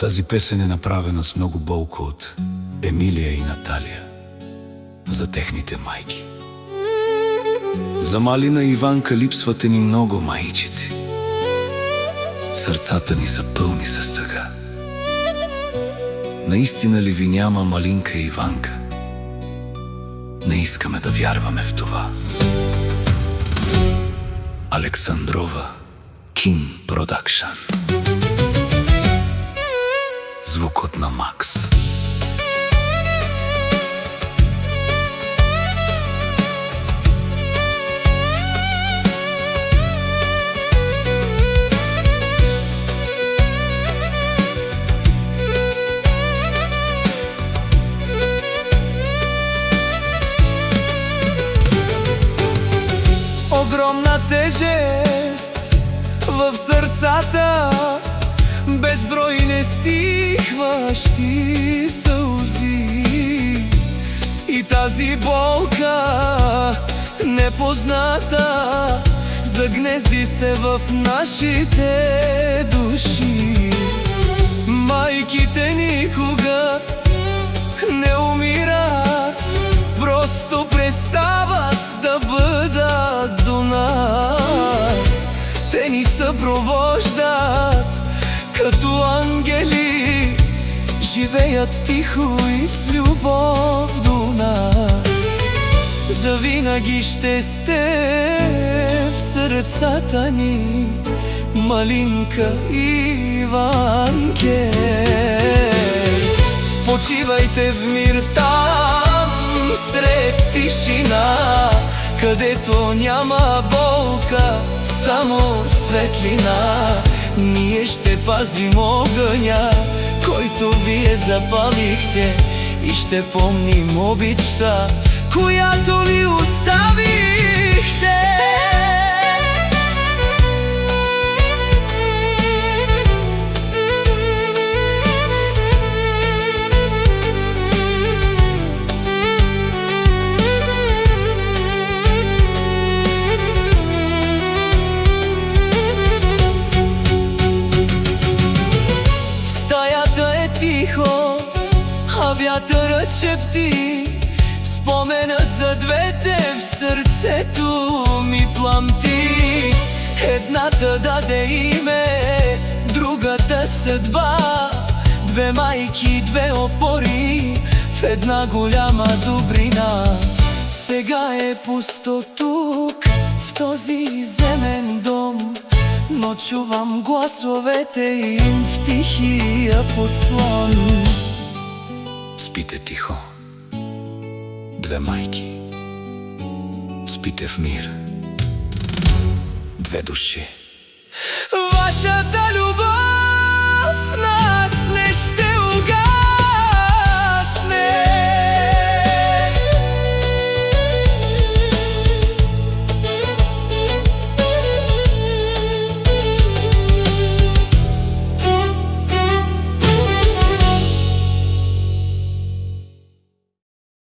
Тази песен е направена с много болка от Емилия и Наталия за техните майки. За Малина и Иванка липсвате ни много майчици. Сърцата ни са пълни с тъга. Наистина ли ви няма Малинка и Иванка? Не искаме да вярваме в това. Александрова Кин Продакшън. Звукът на Макс. Огромна тежест в сърцата, безброй нестихващи сълзи. И тази болка непозната загнезди се в нашите души. Майките никога не умират, просто престават да бъдат до нас. Те ни съпровождат като ангели, живеят тихо и с любов до нас. Завинаги ще сте в сърцата ни, Малинка и Иванке. Почивайте в мир там сред тишина, където няма болка, само светлина. Ние ще пазим огъня, който вие запалихте, и ще помним обичта, която ви оставихте. Тихо, а вятърът шепти, споменът за двете в сърцето ми пламти. Едната даде име, другата съдба, две майки, две опори в една голяма добрина. Сега е пусто тук, в този земен дом, но чувам гласовете им в тихия подслон. Спите тихо, две майки, спите в мир, две души. Вашата любов нас не ще